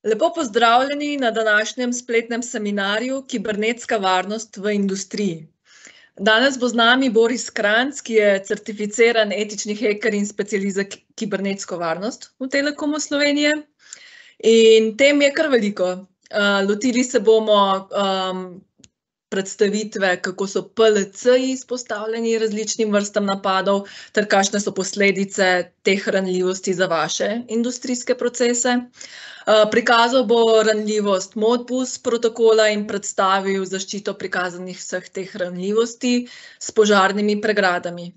Lepo pozdravljeni na današnjem spletnem seminarju Kibernetska varnost v industriji. Danes bo z nami Boris Kranjc, ki je certificiran etični heker in specialist za kibernetsko varnost v Telekomu Slovenije. In tem je kar veliko. Lotili se bomo predstavitve, kako so PLC-ji izpostavljeni različnim vrstam napadov, ter kakšne so posledice teh ranljivosti za vaše industrijske procese. Prikazal bo ranljivost Modbus protokola in predstavil zaščito prikazanih vseh teh ranljivosti s požarnimi pregradami.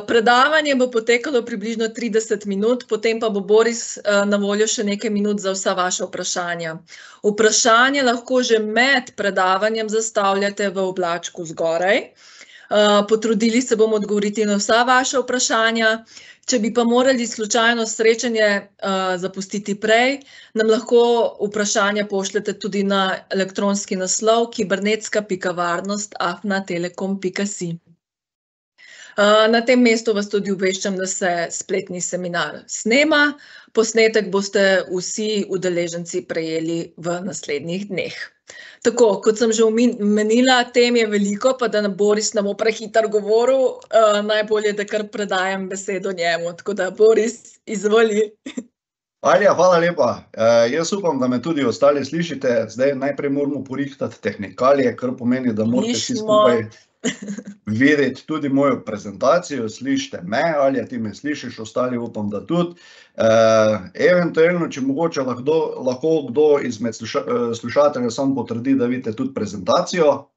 Predavanje bo potekalo približno 30 minut, potem pa bo Boris na voljo še nekaj minut za vsa vaša vprašanja. Vprašanje lahko že med predavanjem zastavljate v oblačku zgoraj. Potrudili se bomo odgovoriti na vsa vaša vprašanja. Če bi pa morali slučajno srečanje zapustiti prej, nam lahko vprašanja pošljete tudi na elektronski naslov kibernetska.varnost@telekom.si. Na tem mestu vas tudi obveščam, da se spletni seminar snema. Posnetek boste vsi udeleženci prejeli v naslednjih dneh. Tako, kot sem že omenila, tem je veliko, pa da Boris ne bo prehiter govoril, najbolje, da kar predajam besedo njemu. Tako da, Boris, izvoli. Alja, hvala lepa. Jaz upam, da me tudi ostali slišite. Zdaj najprej moramo porihtati tehnikalije, kar pomeni, da morate vsi skupaj videti tudi mojo prezentacijo. Slišite me, Alja, ti me slišiš, ostali upam, da tudi. Eventualno, če mogoče lahko kdo izmed slušateljev sam potrdi, da vidite tudi prezentacijo.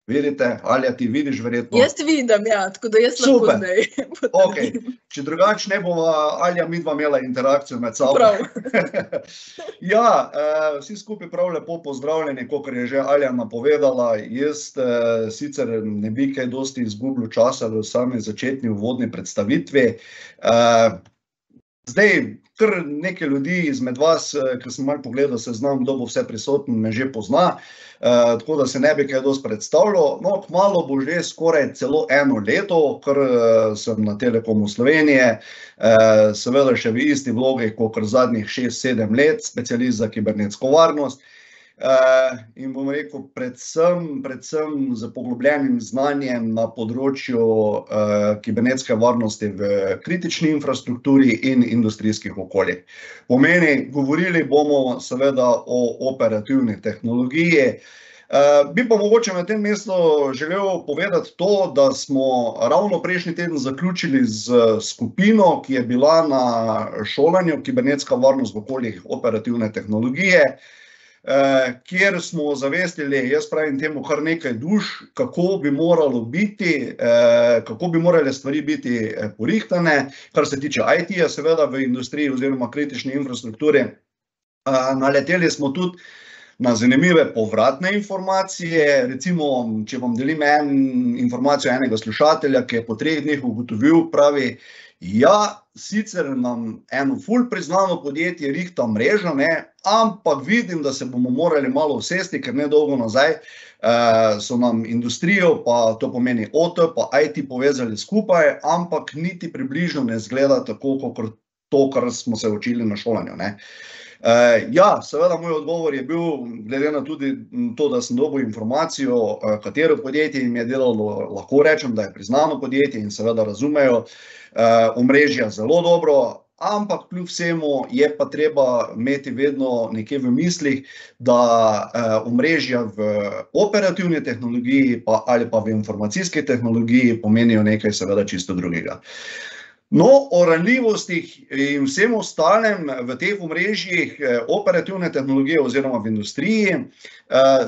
Vidite? Alja, ti vidiš verjetno? Jaz vidim, ja, tako da jaz lahko zdaj potrdim. Če drugače ne bova, Alja, midva imela interakcijo med sabo. Prav. Ja, vsi skupaj prav lepo pozdravljeni, kakor je že Alja napovedala. Jaz sicer ne bi kaj dosti izgubljal časa v sami začetni uvodni predstavitvi. Zdaj, kar nekaj ljudi izmed vas, ki sem malo pogledal seznam, kdo bo vse prisoten, me že pozna, tako da se ne bi kaj dosti predstavljal. No, kmalu bo že skoraj celo eno leto, kar sem na Telekomu Slovenije, seveda še v isti vlogi, kakor zadnjih 6-7 let, specialist za kibernetsko varnost. In bom rekel, predvsem z poglobljenim znanjem na področju kibernetske varnosti v kritični infrastrukturi in industrijskih okoljih. Pomeni, govorili bomo seveda o operativni tehnologiji. Bi pa mogoče na tem mestu želel povedati to, da smo ravno prejšnji teden zaključili z skupino, ki je bila na šolanju kibernetska varnost v okoljih operativne tehnologije, kjer smo zavestili, jaz pravim temu, kar nekaj duš, kako bi moralo biti, kako bi morale stvari biti porihtane, kar se tiče IT-ja, seveda v industriji oziroma kritični infrastrukturi. Naleteli smo tudi na zanimive povratne informacije, recimo, če vam delim informacijo enega slušatelja, ki je po 3 dneh ugotovil, pravi, ja, sicer nam eno ful priznano podjetje rihta mrežo, ampak vidim, da se bomo morali malo usesti, ker nedolgo nazaj so nam industrijo, pa to pomeni OT, pa IT povezali skupaj, ampak niti približno ne zgleda tako, kot to, kar smo se učili na šolanju. Ja, seveda moj odgovor je bil, glede na tudi to, da sem dobil informacijo, katero podjetje jim je delalo, lahko rečem, da je priznano podjetje in seveda razumejo omrežja zelo dobro, ampak kljub vsemu je pa treba imeti vedno nekje v mislih, da omrežja v operativni tehnologiji ali pa v informacijski tehnologiji pomenijo nekaj seveda čisto drugega. No, o ranljivostih in vsem ostalem v teh omrežjih operativne tehnologije oziroma v industriji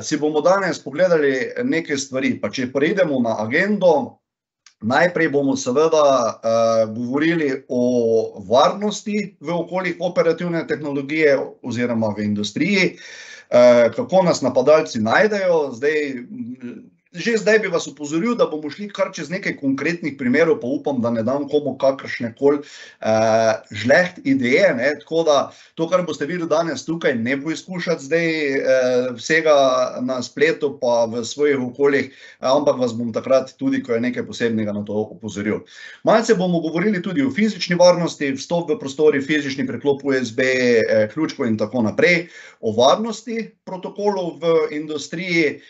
si bomo danes pogledali nekaj stvari. Pa če preidemo na agendo, najprej bomo seveda govorili o varnosti v okoljih operativne tehnologije oziroma v industriji, kako nas napadalci najdejo. Zdaj, že zdaj bi vas opozoril, da bomo šli kar čez nekaj konkretnih primerov, pa upam, da ne dam komu kakršnekoli žleht ideje, ne, tako da to, kar boste videli danes tukaj, ne bo izkušati zdaj vsega na spletu pa v svojih okoljih, ampak vas bom takrat tudi, ko je nekaj posebnega na to opozoril. Malce bomo govorili tudi o fizični varnosti, vstop v prostori, fizični preklop USB, ključkov in tako naprej, o varnosti protokolov v industriji.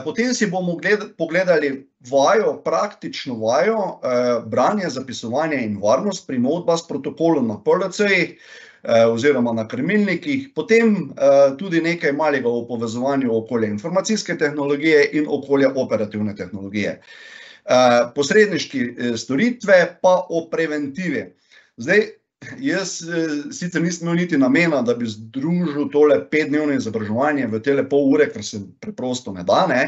Potem si bomo pogledali vajo, praktično vajo, branje, zapisovanje in varnost pri Modbus protokolu na PLC-jih oziroma na krmilnikih, potem tudi nekaj malega o povezovanju okolja informacijske tehnologije in okolja operativne tehnologije. Posredniški storitve pa o preventivi. Zdaj, jaz sicer nisem imel niti namena, da bi združil tole 5-dnevno izobraževanje v tele pol ure, ker se preprosto ne da, ne?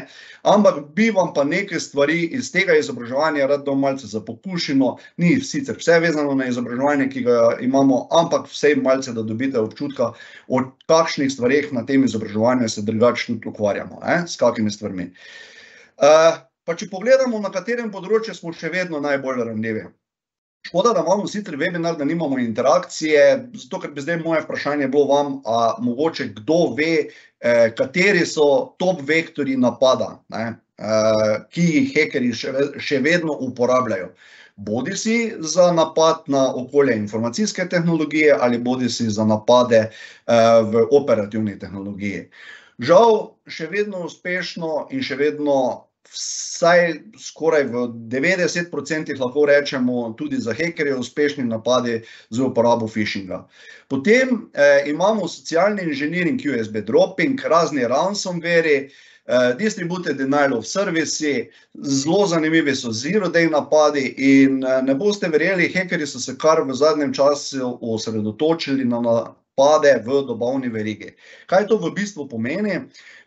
Ampak bi vam pa nekaj stvari iz tega izobraževanja rad dal malce za pokušino, ni sicer vse vezano na izobraževanje, ki ga imamo, ampak vsej malce, da dobite občutka, o kakšnih stvareh na tem izobraževanju se drugače tudi ukvarjamo, s kakimi stvarmi. Pa če pogledamo, na katerem področju smo še vedno najbolj ranljivi. Škoda, da imamo sicer webinar, da nimamo interakcije, zato ker bi zdaj moje vprašanje bilo vam, a mogoče kdo ve, kateri so top vektorji napada, ki jih hekerji še vedno uporabljajo. Bodisi za napad na okolje informacijske tehnologije ali bodisi za napade v operativni tehnologiji. Žal, še vedno uspešno in še vedno vsaj skoraj v 90% lahko rečemo tudi za hekerje uspešni napadi z uporabo phishinga. Potem imamo socialni inženiring, USB dropping, razni ransomware, distributed denial of service, zelo zanimivi so zero-day napadi in ne boste verjeli, hekerji so se kar v zadnjem času osredotočili na napade v dobavni verigi. Kaj to v bistvu pomeni?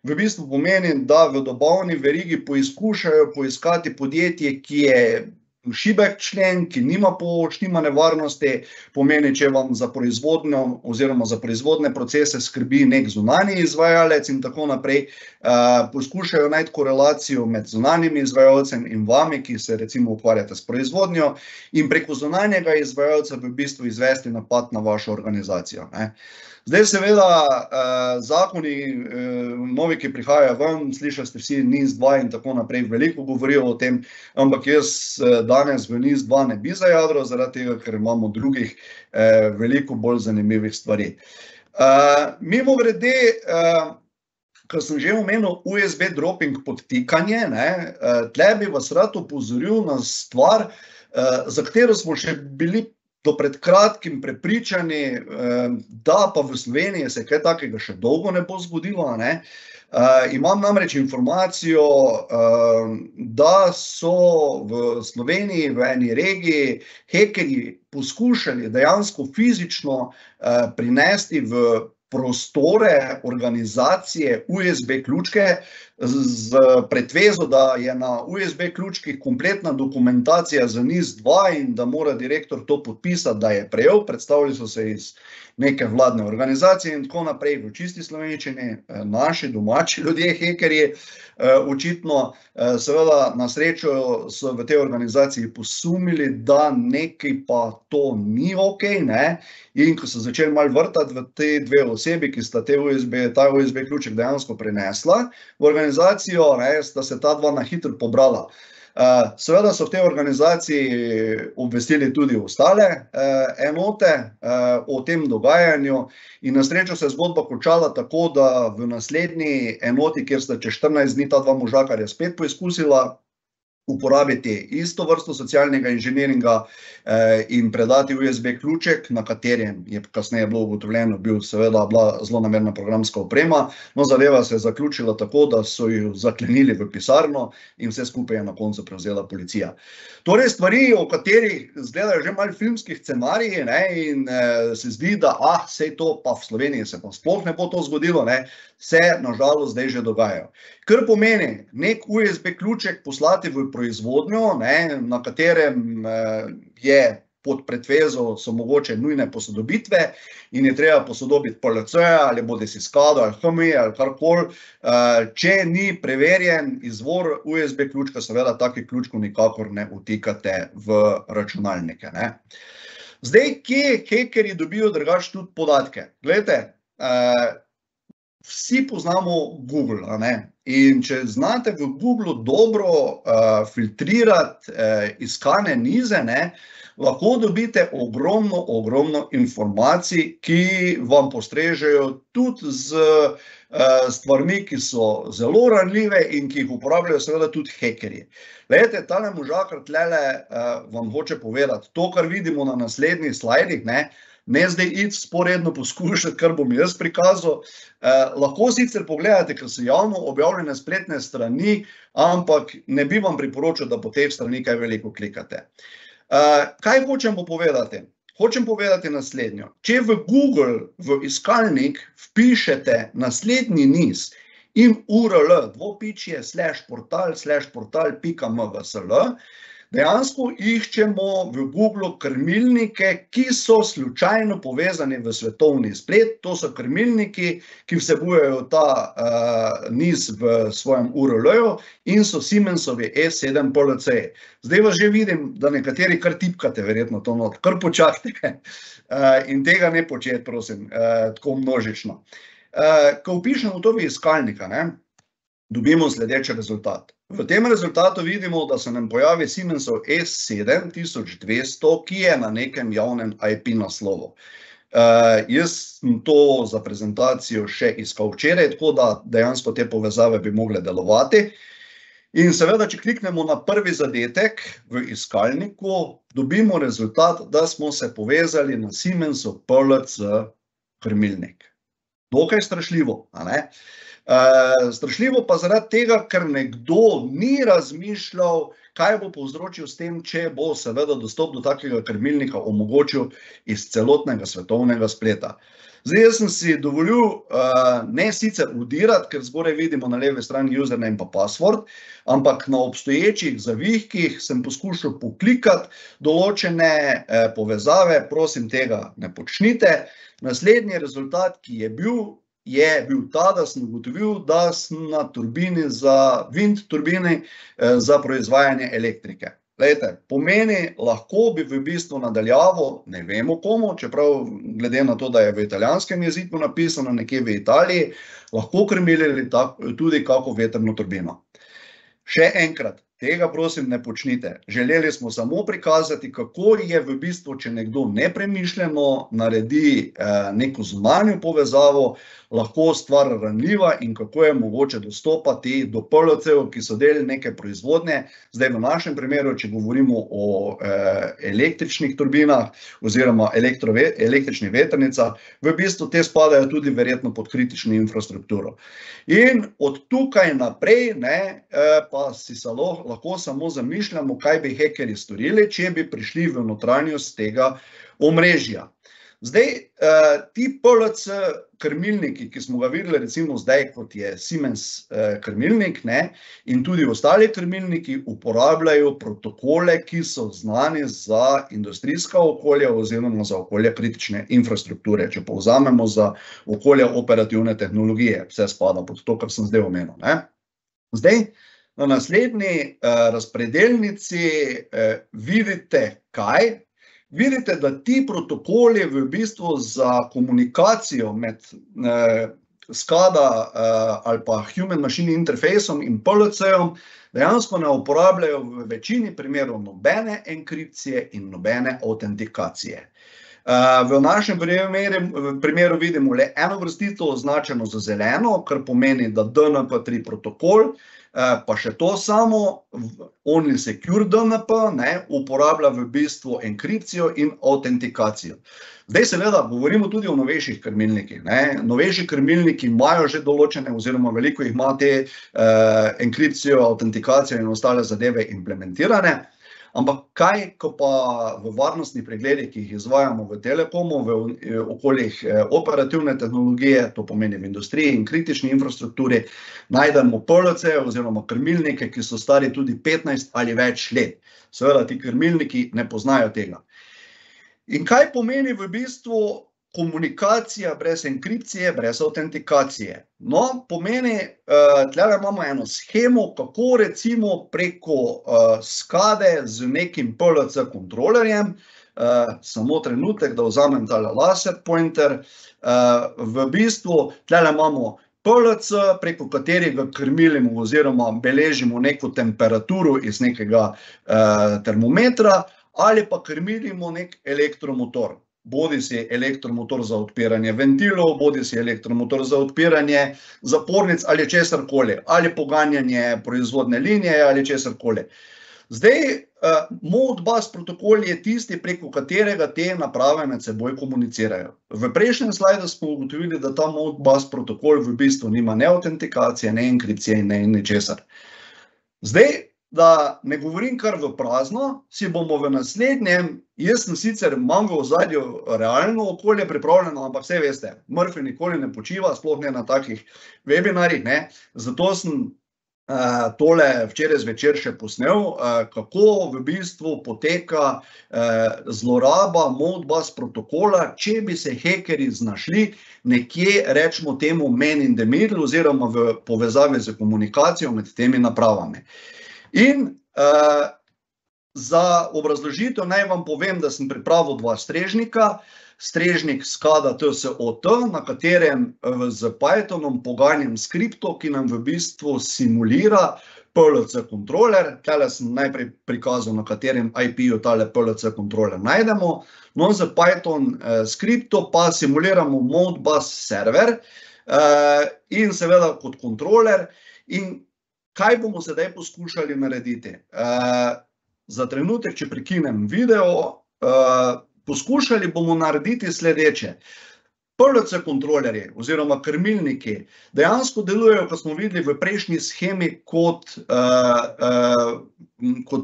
V bistvu pomeni, da v dobavni verigi poizkušajo poiskati podjetje, ki je šibek člen, ki nima poštimane varnosti, pomeni, če vam za proizvodnjo oziroma za proizvodne procese skrbi nek zunanji izvajalec in tako naprej, poskušajo najti korelacijo med zunanjim izvajalcem in vami, ki se recimo ukvarjate s proizvodnjo in preko zunanjega izvajalca v bistvu izvesti napad na vašo organizacijo. Zdaj seveda zakoni novi, ki prihajajo ven, slišali ste vsi NIS2 in tako naprej, veliko govorijo o tem, ampak jaz danes v NIS2 ne bi zajadral, zaradi tega, ker imamo drugih veliko bolj zanimivih stvari. Mimogrede, ko sem že omenil USB dropping podtikanje, tle bi vas rad opozoril na stvar, za katero smo še bili do pred kratkim prepričani, da pa v Sloveniji se kaj takega še dolgo ne bo zgodilo. Imam namreč informacijo, da so v Sloveniji v eni regiji hekerji poskušali dejansko fizično prinesti v prostore organizacije USB ključke z pretvezo, da je na USB ključkih kompletna dokumentacija za NIS2 in da mora direktor to podpisati, da je prejel. Predstavljali so se iz neke vladne organizacije in tako naprej v čisti slovenščini, naši domači ljudje, hekerji, očitno, seveda na srečo so v tej organizaciji posumili, da nekaj pa to ni okej, in ko so začeli malo vrtati v te dve osebi, ki sta ta USB ključek dejansko prenesla v organizacijo, sta se ta dva na hitro pobrala. Seveda so v tej organizaciji obvestili tudi ostale enote o tem dogajanju in na srečo se je zgodba končala tako, da v naslednji enoti, kjer sta čez 14 dni ta dva možakarja spet poizkusila uporabiti isto vrsto socialnega inženiringa in predati USB ključek, na katerem je kasneje bilo ugotovljeno, bil seveda bila zlonamerna programska oprema, no zadeva se je zaključila tako, da so jo zaklenili v pisarno in vse skupaj je na koncu prevzela policija. Torej stvari, o katerih izgledajo že malo filmskih scenariji in se zdi, da sej to pa v Sloveniji se pa sploh ne bo to zgodilo, se nažalost zdaj že dogajajo. Kar pomeni, nek USB ključek poslati v proizvodnjo, na katerem je pod pretvezo so mogoče nujne posodobitve in je treba posodobiti PLC ali bodisi SCADA ali HMI ali karkoli. Če ni preverjen izvor USB ključka, seveda takih ključkov nikakor ne vtikate v računalnike, ne. Zdaj, kje hekerji dobijo drugače tudi podatke? Glejte, vsi poznamo Google, a ne? In če znate v Googlu dobro filtrirati iskane nize, ne, lahko dobite ogromno informacij, ki vam postrežejo tudi z stvarmi, ki so zelo ranljive in ki jih uporabljajo seveda tudi hekerji. Glejte, tale možakar tlele vam hoče povedati, to, kar vidimo na naslednjih slajdih, ne zdaj iti sporedno poskušati, kar bom jaz prikazal. Lahko sicer pogledate, ker so javno objavljene spletne strani, ampak ne bi vam priporočil, da po teh strani kaj veliko klikate. Kaj hočemo povedati? Hočem povedati naslednjo. Če v Google, v iskalnik, vpišete naslednji niz in URL, /portal/portal.mvsl, dejansko iščemo v Googlu krmilnike, ki so slučajno povezani v svetovni splet. To so krmilniki, ki vsebujejo ta niz v svojem URL-ju in so Siemensovi E7 PLC. Zdaj vas že vidim, da nekateri kar tipkate verjetno to not, kar počakajte in tega ne početi, prosim, tako množično. Ko vpišemo to v iskalnika, dobimo sledeči rezultat. V tem rezultatu vidimo, da se nam pojavi Siemensov E7200, ki je na nekem javnem IP naslovu. Jaz sem to za prezentacijo še iskal včeraj, tako da dejansko te povezave bi mogle delovati. In seveda, če kliknemo na prvi zadetek v iskalniku, dobimo rezultat, da smo se povezali na Siemensov PLC krmilnik. Dokaj strašljivo, a ne? Strašljivo pa zaradi tega, ker nekdo ni razmišljal, kaj bo povzročil s tem, če bo seveda dostop do takega krmilnika omogočil iz celotnega svetovnega spleta. Zdaj, jaz sem si dovolil ne sicer udirati, ker zgoraj vidimo na levi strani username pa password, ampak na obstoječih zavihkih sem poskušal poklikati določene povezave, prosim, tega ne počnite. Naslednji rezultat, ki je bil ta, da sem ugotovil, da sem na turbini wind turbini za proizvajanje elektrike. Glejte, pomeni, lahko bi v bistvu nadaljavo, ne vemo komu, čeprav glede na to, da je v italijanskem jeziku napisano nekje v Italiji, lahko krmilili tudi kako vetrno turbino. Še enkrat, tega prosim ne počnite. Želeli smo samo prikazati, kako je v bistvu, če nekdo nepremišljeno naredi neko zunanjo povezavo, lahko stvar ranljiva in kako je mogoče dostopati do PLC-ev, ki so del neke proizvodnje. Zdaj v našem primeru, če govorimo o električnih turbinah oziroma električnih vetrnicah, v bistvu te spadajo tudi verjetno pod kritično infrastrukturo. In od tukaj naprej pa si lahko samo zamišljamo, kaj bi hekerji storili, če bi prišli v notranjost tega omrežja. Zdaj, ti PLC krmilniki, ki smo ga videli recimo zdaj, kot je Siemens krmilnik, in tudi ostali krmilniki uporabljajo protokole, ki so znani za industrijska okolja oziroma za okolja kritične infrastrukture, če povzamemo za okolja operativne tehnologije. Vse spada pod to, kar sem zdaj omenil. Zdaj, na naslednji razpredelnici vidite kaj? Vidite, da ti protokoli v bistvu za komunikacijo med SCADA ali pa Human Machine Interfaceom in PLC-om dejansko ne uporabljajo v večini primerov nobene enkripcije in nobene autentikacije. V našem primeru vidimo le eno vrstitev označeno za zeleno, kar pomeni, da DNP3 protokol, pa še to samo, Only Secure DNP, uporablja v bistvu enkripcijo in autentikacijo. Zdaj seveda govorimo tudi o novejših krmilnikih. Novejši krmilniki imajo že določene, oziroma veliko jih ima te enkripcijo, autentikacijo in ostale zadeve implementirane. Ampak kaj, ko pa v varnostnih pregledih, ki jih izvajamo v Telekomu, v okoljih operativne tehnologije, to pomeni v industriji in kritični infrastrukturi, najdemo PLC oziroma krmilnike, ki so stari tudi 15 ali več let. Seveda ti krmilniki ne poznajo tega. In kaj pomeni v bistvu komunikacija brez enkripcije, brez autentikacije? No, pomeni, tlele imamo eno shemo, kako recimo preko SCADE z nekim PLC kontrolerjem, samo trenutek, da vzamem tale laser pointer, v bistvu tlele imamo PLC, preko katerega krmilimo oziroma beležimo neko temperaturo iz nekega termometra, ali pa krmilimo nek elektromotor. Bodi si elektromotor za odpiranje ventilov, bodi si elektromotor za odpiranje zapornic ali česarkoli, ali poganjanje proizvodne linije ali česarkoli. Zdaj, Modbus protokol je tisti, preko katerega te naprave med seboj komunicirajo. V prejšnjem slajdu smo ugotovili, da ta Modbus protokol v bistvu nima ne autentikacije, ne enkripcije in ne ničesar. Zdaj, da ne govorim kar v prazno, si bomo v naslednjem, jaz sem sicer imam v ozadju realno okolje pripravljeno, ampak vse veste, Murphy nikoli ne počiva, sploh ne na takih webinarjih, ne, zato sem tole včeraj zvečer še posnel, kako v bistvu poteka zloraba Modbus protokola, če bi se hekerji znašli nekje, rečemo temu man in the middle, oziroma v povezavi z komunikacijo med temi napravami. In za obrazložitev naj vam povem, da sem pripravil dva strežnika, strežnik SCADA TSOT, na katerem z Pythonom poganjam skripto, ki nam v bistvu simulira PLC kontroler. Tale sem najprej prikazal, na katerem IP-ju tale PLC kontroler najdemo. No, z Python skripto pa simuliramo Modbus server in seveda kot kontroler. In kaj bomo sedaj poskušali narediti? Za trenutek, če prekinem video, poskušali bomo narediti sledeče. PLC kontrolerji oziroma krmilniki dejansko delujejo, kot smo videli v prejšnji shemi, kot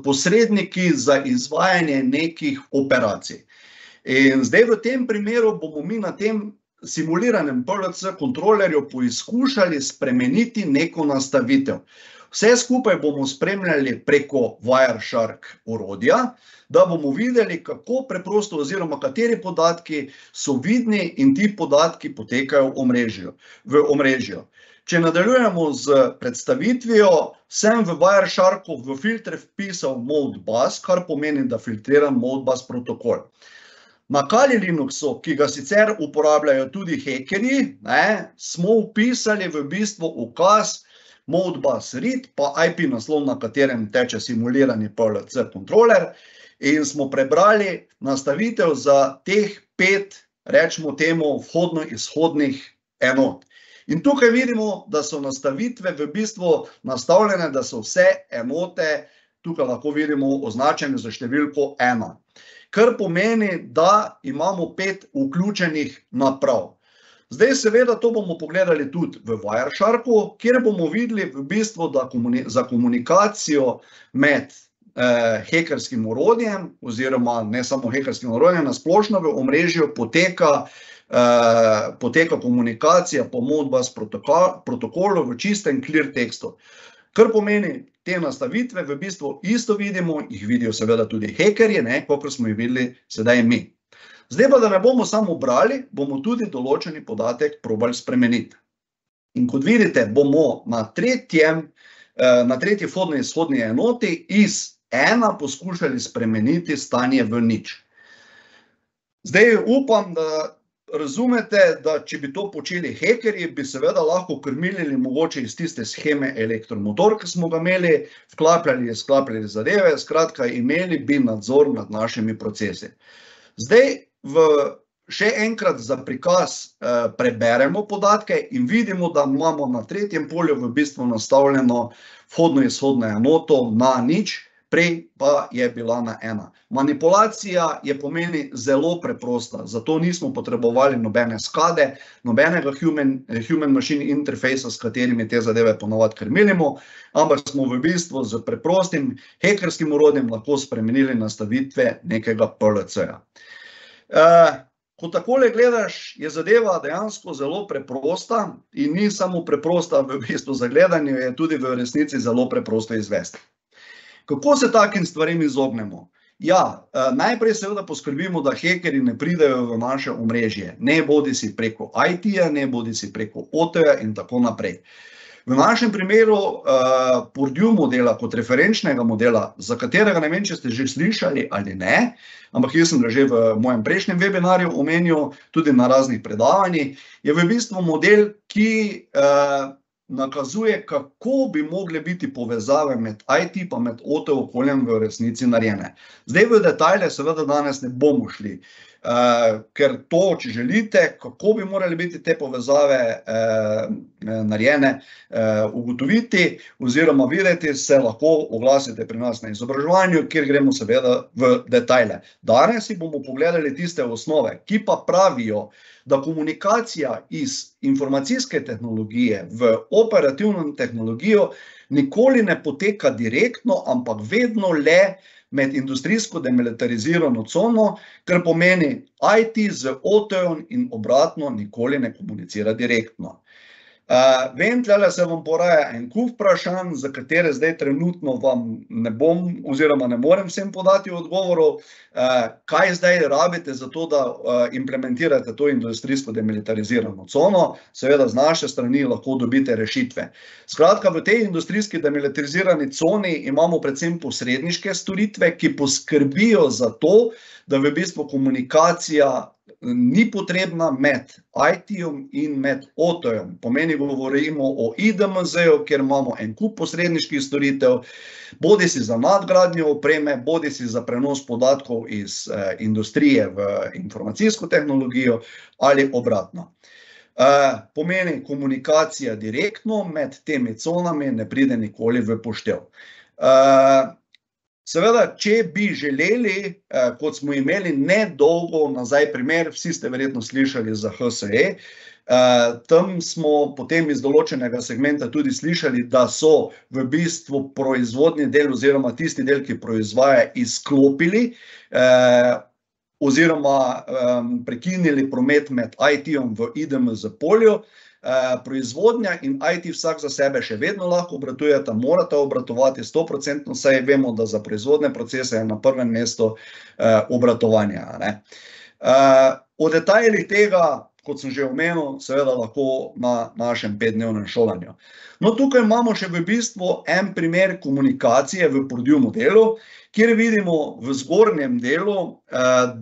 posredniki za izvajanje nekih operacij. In zdaj v tem primeru bomo mi na tem simuliranem PLC kontrolerju poizkušali spremeniti neko nastavitev. Vse skupaj bomo spremljali preko Wireshark orodja, da bomo videli, kako preprosto oziroma kateri podatki so vidni in ti podatki potekajo v omrežju. Če nadaljujemo z predstavitvijo, sem v Wiresharku v filtre vpisal Modbus, kar pomeni, da filtriram Modbus protokol. Na Kali Linuxu, ki ga sicer uporabljajo tudi hekerji, smo vpisali v bistvu ukaz Modbus read, pa IP naslov, na katerem teče simulirani PLC kontroler, in smo prebrali nastavitev za teh 5, rečemo temu, vhodno-izhodnih enot. In tukaj vidimo, da so nastavitve v bistvu nastavljene, da so vse enote, tukaj lahko vidimo, označene za številko 1. Kar pomeni, da imamo 5 vključenih naprav. Zdaj seveda to bomo pogledali tudi v Wiresharku, kjer bomo videli v bistvu, da za komunikacijo med hekerskim orodjem, oziroma ne samo hekerskim orodjem, na splošno v omrežju poteka komunikacija po Modbus protokolu v čistem clear tekstu. Kar pomeni, te nastavitve v bistvu isto vidimo, jih vidijo seveda tudi hekerji, kakor smo jih videli sedaj mi. Zdaj pa, da ne bomo samo brali, bomo tudi določeni podatek probali spremeniti. In kot vidite, bomo na tretji vhodno-izhodni enoti iz 1 poskušali spremeniti stanje v 0. Zdaj upam, da razumete, da če bi to počeli hekerji, bi seveda lahko krmilili mogoče iz tiste sheme elektromotor, ki smo ga imeli, sklapljali zadeve, skratka imeli bi nadzor nad našimi procesi. Zdaj, še enkrat za prikaz preberemo podatke in vidimo, da imamo na tretjem polju v bistvu nastavljeno vhodno-izhodno enoto na 0, prej pa je bila na 1. Manipulacija je pomeni zelo preprosta, zato nismo potrebovali nobene SCADE, nobenega human machine interfejsa, s katerimi te zadeve ponovadi krmilimo, ampak smo v bistvu z preprostim hekerskim orodjem lahko spremenili nastavitve nekega PLC-ja. Ko takole gledaš, je zadeva dejansko zelo preprosta in ni samo preprosta v bistvu za gledanje, je tudi v resnici zelo preprosto izvesti. Kako se takim stvarem izognemo? Ja, najprej seveda poskrbimo, da hekerji ne pridejo v naše omrežje, ne bodisi preko IT-ja, ne bodisi preko OT-ja in tako naprej. V našem primeru Purdue modela kot referenčnega modela, za katerega ne vem, če ste že slišali ali ne, ampak jaz sem ga že v mojem prejšnjem webinarju omenil, tudi na raznih predavanjih, je v bistvu model, ki nakazuje, kako bi mogle biti povezave med IT pa med OT okoljem v resnici narejene. Zdaj v detajle seveda danes ne bomo šli, ker to, če želite, kako bi morali biti te povezave narejene, ugotoviti oziroma videti, se lahko oglasite pri nas na izobraževanju, kjer gremo seveda v detajle. Danes si bomo pogledali tiste osnove, ki pa pravijo, da komunikacija iz informacijske tehnologije v operativno tehnologijo nikoli ne poteka direktno, ampak vedno le med industrijsko demilitarizirano cono, kar pomeni IT z OT-jem in obratno nikoli ne komunicira direktno. Vem, tlele se vam poraja en kup vprašanj, za katere zdaj trenutno vam ne bom oziroma ne morem vsem podati odgovorov, kaj zdaj rabite za to, da implementirate to industrijsko demilitarizirano cono, seveda z naše strani lahko dobite rešitve. Skratka, v tej industrijski demilitarizirani coni imamo predvsem posredniške storitve, ki poskrbijo za to, da v bistvu komunikacija ni potrebna med IT-jem in med OT-jem. Pomeni, govorimo o IDMZ-ju, kjer imamo en kup posredniških storitev, bodisi za nadgradnjo opreme, bodisi za prenos podatkov iz industrije v informacijsko tehnologijo ali obratno. Pomeni, komunikacija direktno med temi conami ne pride nikoli v poštev. Seveda, če bi želeli, kot smo imeli nedolgo nazaj primer, vsi ste verjetno slišali za HSE, tam smo potem iz določenega segmenta tudi slišali, da so v bistvu proizvodni del oziroma tisti del, ki proizvaja, izklopili oziroma prekinili promet med IT-jem v IDMZ polju. Proizvodnja in IT vsak za sebe še vedno lahko obratujeta, morata obratovati 100%, saj vemo, da za proizvodne procese je na prvem mestu obratovanja. O detaljih tega, kot sem že omenil, seveda lahko na našem 5-dnevnem šolanju. No, tukaj imamo še v bistvu en primer komunikacije v Purdue modelu, kjer vidimo v zgornjem delu,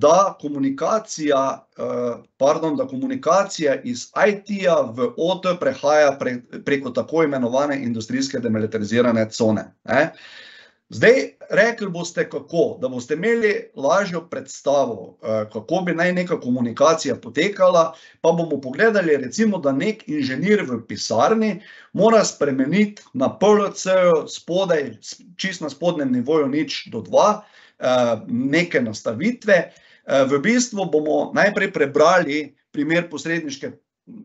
da komunikacija iz IT-ja v OT prehaja preko tako imenovane industrijske demilitarizirane cone. Zdaj, rekli boste kako, da boste imeli lažjo predstavo, kako bi naj neka komunikacija potekala, pa bomo pogledali recimo, da nek inženir v pisarni mora spremeniti na PLC-ju spodaj, čisto na spodnjem nivoju 0 do 2, neke nastavitve. V bistvu bomo najprej prebrali primer posredniške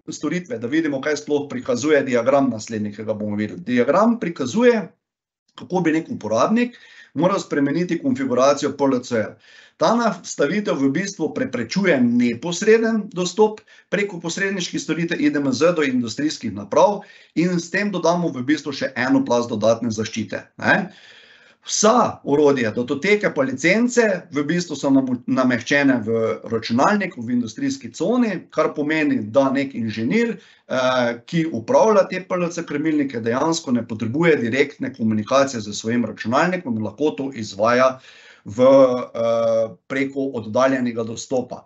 storitve, da vidimo, kaj sploh prikazuje diagram naslednji, ki ga bomo videli. Diagram prikazuje, kako bi nek uporabnik moral spremeniti konfiguracijo PLC-ja. Ta nastavitev v bistvu preprečuje neposreden dostop preko posredniških storitev IDMZ do industrijskih naprav in s tem dodamo v bistvu še eno plast dodatne zaščite. Vsa orodja, datoteke pa licence v bistvu so nameščene v računalniku v industrijski coni, kar pomeni, da nek inženir, ki upravlja te PLC krmilnike, dejansko ne potrebuje direktne komunikacije z svojim računalnikom in lahko to izvaja preko oddaljenega dostopa.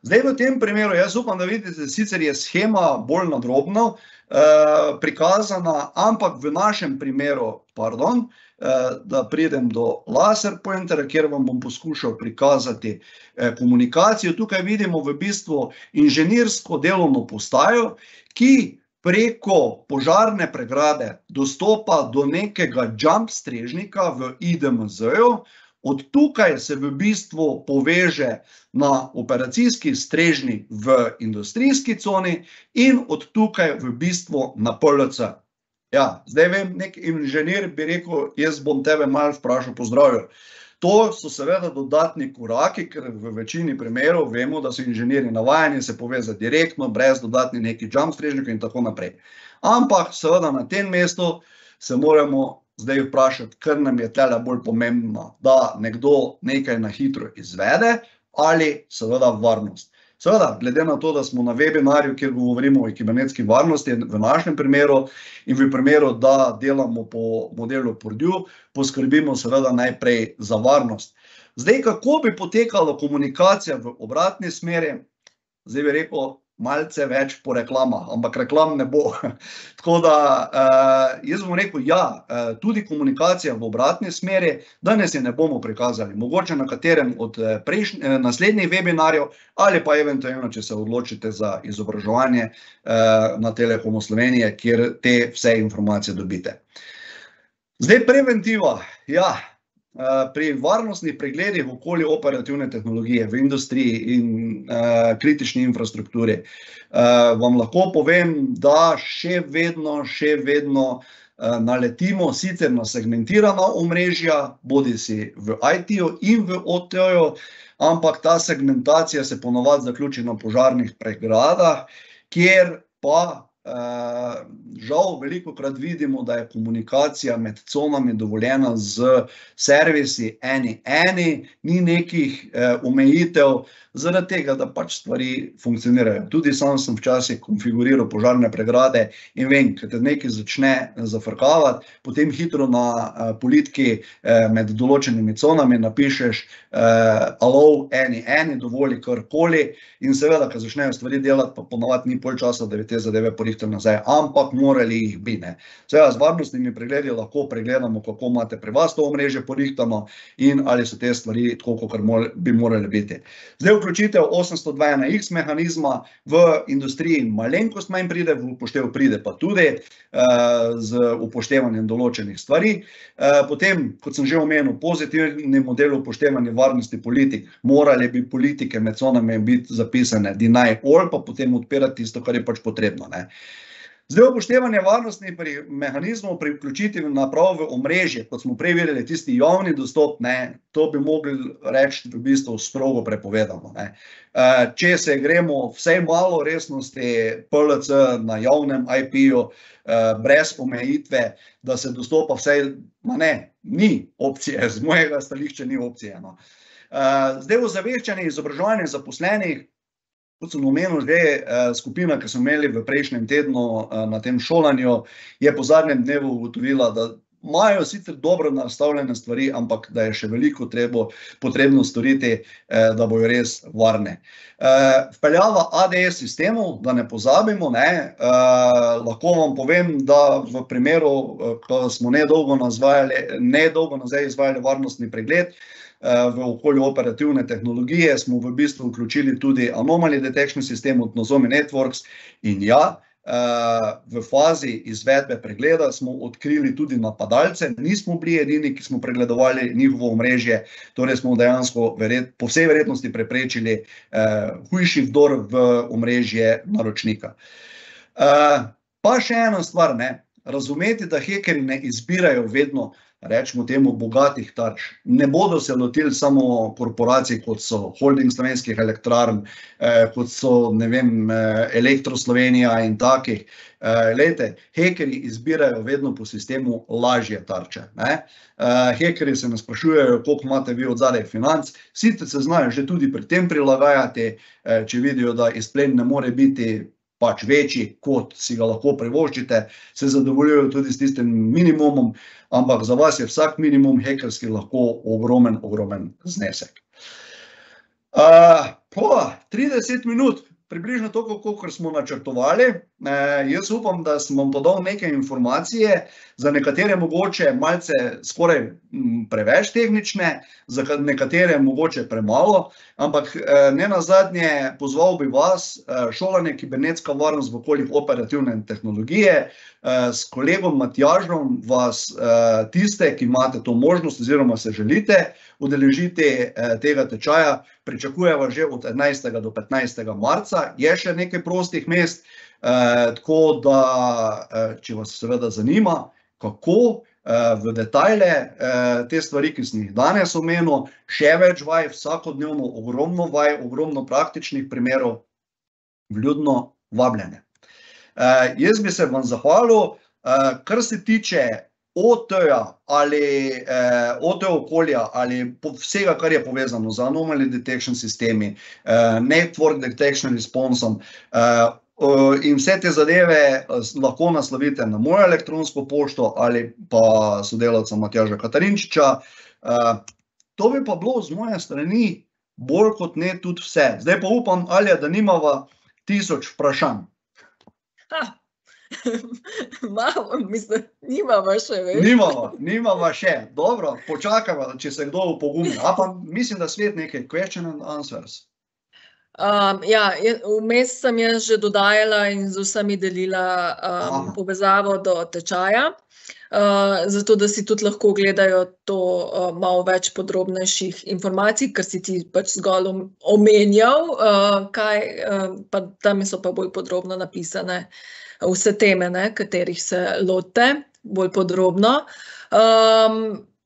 Zdaj v tem primeru, jaz upam, da vidite, sicer je shema bolj nadrobno prikazana, ampak v našem primeru, da pridem do laser pointera, kjer vam bom poskušal prikazati komunikacijo. Tukaj vidimo v bistvu inženirsko delovno postajo, ki preko požarne pregrade dostopa do nekega jump strežnika v IDMZ-ju. Od tukaj se v bistvu poveže na operacijski strežnik v industrijski coni in od tukaj v bistvu na PLC. Ja, zdaj vem, nek inženir bi rekel, jaz bom tebe malo vprašal po zdravju. To so seveda dodatni koraki, ker v večini primerov vemo, da so inženirji navajeni se povezati direktno, brez dodatni neki jump strežnikov in tako naprej. Ampak seveda na tem mestu se moramo zdaj vprašati, ker nam je tele bolj pomembno, da nekdo nekaj na hitro izvede ali seveda varnost. Seveda, glede na to, da smo na webinarju, kjer govorimo o kibernetski varnosti v našem primeru in v primeru, da delamo po modelu Purdue, poskrbimo seveda najprej za varnost. Zdaj, kako bi potekala komunikacija v obratni smeri? Zdaj bi rekel, malce več po reklamah, ampak reklam ne bo. Tako da, jaz bom rekel, ja, tudi komunikacija v obratni smeri, danes je ne bomo prikazali, mogoče na katerem od naslednjih webinarjev ali pa eventualno, če se odločite za izobraževanje na Telekomu Slovenije, kjer te vse informacije dobite. Zdaj, preventiva, ja. Pri varnostnih pregledih okoli operativne tehnologije v industriji in kritični infrastrukturi vam lahko povem, da še vedno naletimo sicer na segmentirana omrežja, bodisi v IT-ju in v OT-ju, ampak ta segmentacija se ponavadi zaključi na požarnih pregradah, kjer pa žal velikokrat vidimo, da je komunikacija med conami dovoljena z servisi eni, ni nekih omejitev, zaradi tega, da pač stvari funkcionirajo. Tudi sam sem včasih konfiguriral požarne pregrade in vem, ko te nekaj začne zafrkavati, potem hitro na politki med določenimi conami napišeš allow eni, dovoli karkoli in seveda, ko začnejo stvari delati, pa ponavadi ni pol časa, da bi te zadeve porihtali nazaj, ampak morali jih bi, ne. Seveda, z varnostnimi pregledi lahko pregledamo, kako imate pri vas to omrežje porihtano in ali so te stvari tako, kakor bi morali biti. Zdaj, vključitev 802.1x mehanizma v industriji malenkost manj pride, v upoštev pride pa tudi z upoštevanjem določenih stvari. Potem, kot sem že omenil, pozitivni model upoštevanja varnosti politik, morali bi politike med conami biti zapisane deny all, pa potem odpirati tisto, kar je pač potrebno, ne. Zdaj, upoštevanje varnostnih mehanizmov pri vključitvi naprav v omrežje, kot smo prej videli, tisti javni dostop, ne, to bi mogli reči v bistvu strogo prepovedano, ne. Če se gremo vsaj malo resnosti PLC na javnem IP-ju, brez omejitve, da se dostopa vsaj, ni opcije, z mojega stališča ni opcije, no. Zdaj, ozaveščanje izobraževanja zaposlenih, kot sem omenil že, skupina, ki smo imeli v prejšnjem tednu na tem šolanju, je po zadnjem dnevu ugotovila, da imajo sicer dobro nastavljene stvari, ampak da je še veliko potrebno storiti, da bojo res varne. Vpeljava ADS sistemov, da ne pozabimo, ne, lahko vam povem, da v primeru, ko smo nedolgo nazaj izvajali varnostni pregled, v okolju operativne tehnologije smo v bistvu vključili tudi anomaly detection system od Nozomi Networks in ja, v fazi izvedbe pregleda smo odkrili tudi napadalce, nismo bili edini, ki smo pregledovali njihovo omrežje, torej smo dejansko po vsej verjetnosti preprečili hujši vdor v omrežje naročnika. Pa še ena stvar, ne, razumeti, da hekerji ne izbirajo vedno, rečemo temu, bogatih tarč. Ne bodo se lotili samo korporacij, kot so Holding Slovenskih elektrarn, kot so, ne vem, Elektro Slovenija in takih. Glejte, hekerji izbirajo vedno po sistemu lažje tarče, ne. Hekerji se ne sprašujejo, koliko imate vi od zadaj financ, sicer se znajo že tudi pri tem prilagajati, če vidijo, da izplen ne more biti pač večji, kot si ga lahko privoščite, se zadovoljujejo tudi s tistim minimumom, ampak za vas je vsak minimum hekerski lahko ogromen znesek. 30 minut, približno toliko, kolikor smo načrtovali. Jaz upam, da sem vam podal neke informacije, za nekatere mogoče malce skoraj preveč tehnične, za nekatere mogoče premalo, ampak nenazadnje pozval bi vas, šolanje kibernetska varnost v okoljih operativne tehnologije, s kolegom Matjažem vas tiste, ki imate to možnost oziroma se želite udeležiti tega tečaja, pričakujeva že od 11. do 15. marca, je še nekaj prostih mest, tako da, če vas seveda zanima, kako v detajle te stvari, ki sem jih danes omenil, še več vaj, vsakodnevno ogromno vaj, ogromno praktičnih primerov, vljudno vabljene. Jaz bi se vam zahvalil, kar se tiče OT-ja ali OT okolja ali vsega, kar je povezano z anomaly detection sistemi, network detection responsom, in vse te zadeve lahko naslovite na mojo elektronsko pošto ali pa sodelavca Matjaža Katarinčiča. To bi pa bilo z moje strani bolj kot ne tudi vse. Zdaj pa upam, Alja, da nimava 1000 vprašanj. Mislim, nimava še, veš. Nimava še. Dobro, počakava, če se kdo upogumi. Pa mislim, da svet nekaj question and answers. Ja, vmes sem jaz že dodajala in z vsemi delila povezavo do tečaja, zato da si tudi lahko gledajo to malo več podrobnejših informacij, ker si ti pač zgolj omenjal, pa tam so pa bolj podrobno napisane vse teme, katerih se lotite, bolj podrobno.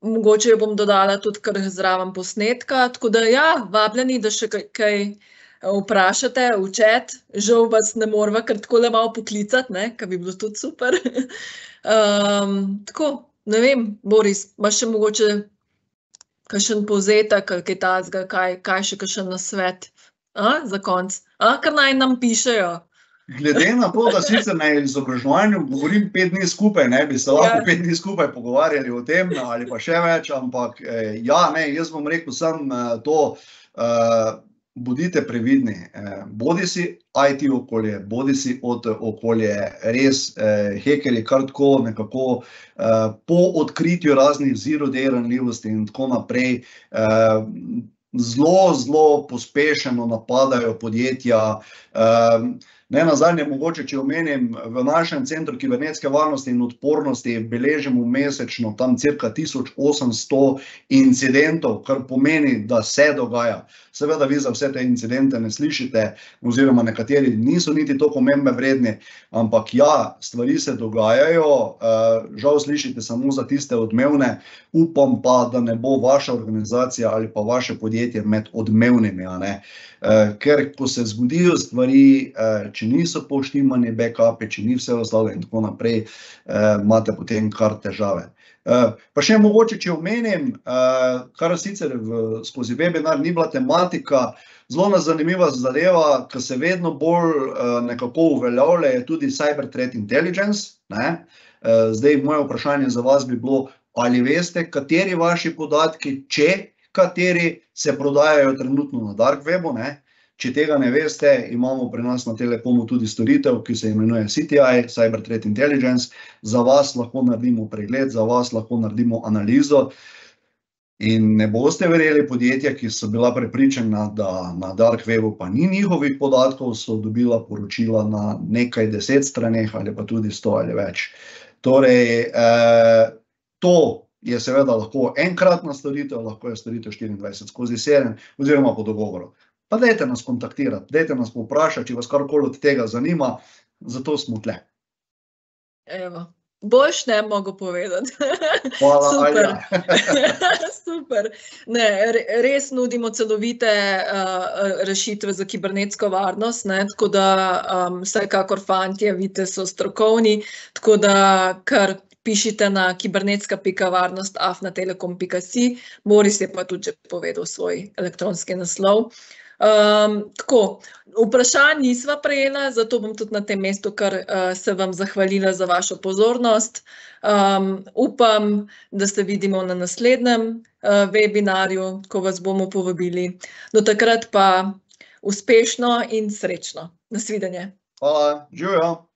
Mogoče jo bom dodala tudi kar zraven posnetka, tako da ja, vabljeni, da še kaj vprašate v chat. Žal vas ne morava kar takole malo poklicati, kar bi bilo tudi super. Tako, ne vem, Boris, imaš še mogoče kakšen povzetek ali kaj takega, kaj še kakšen nasvet za konec? Kar naj nam pišejo. Glede na to, da sicer na izobraževanju govorim 5 dni skupaj, bi se lahko 5 dni skupaj pogovarjali o tem ali pa še več, ampak ja, jaz bom rekel sem to, bodite previdni, bodi si IT okolje, bodi si OT okolje, res hekerji kar tako nekako po odkritju raznih zero day ranljivosti in tako naprej, zelo pospešeno napadajo podjetja. Nenazadnje mogoče, če omenim, v našem centru kibernetske varnosti in odpornosti beležimo mesečno tam cirka 1800 incidentov, kar pomeni, da se dogaja. Seveda vi za vse te incidente ne slišite, oziroma nekateri niso niti toliko omembe vredni, ampak ja, stvari se dogajajo, žal slišite samo za tiste odmevne, upam pa, da ne bo vaša organizacija ali pa vaše podjetje med odmevnimi, ker ko se zgodijo stvari, če niso poštimani backupi, če ni vse ostalo in tako naprej, imate potem kar težave. Pa še mogoče, če omenim, kar sicer skozi webinar ni bila tematika, zelo zanimiva zadeva, ki se vedno bolj nekako uveljavlja, je tudi Cyber Threat Intelligence. Zdaj, moje vprašanje za vas bi bilo, ali veste, kateri vaši podatki, kateri se prodajajo trenutno na dark webu, Če tega ne veste, imamo pri nas na Telekomu tudi storitev, ki se imenuje CTI, Cyber Threat Intelligence. Za vas lahko naredimo pregled, za vas lahko naredimo analizo. In ne boste verjeli, podjetja, ki so bila prepričana, da na dark webu pa ni njihovih podatkov, so dobila poročila na nekaj 10 straneh ali pa tudi 100 ali več. Torej, to je seveda lahko enkratna storitev, lahko je storitev 24/7 oziroma po dogovoru. Pa dajte nas kontaktirati, dajte nas povprašati, če vas karkoli od tega zanima, zato smo tle. Evo, boljš ne mogo povedati. Hvala, Super. Alja. Super. Ne, res nudimo celovite rešitve za kibernetsko varnost, tako da vsekakor fantje, vidite, so strokovni, tako da kar pišite na kibernetska.varnost@telekom.si. Boris je pa tudi že povedal svoj elektronski naslov. Tako, vprašanj nisva prejela, zato bom tudi na tem mestu kar se vam zahvalila za vašo pozornost. Upam, da se vidimo na naslednjem webinarju, ko vas bomo povabili. Do takrat pa uspešno in srečno. Nasvidenje. Hvala, živjo.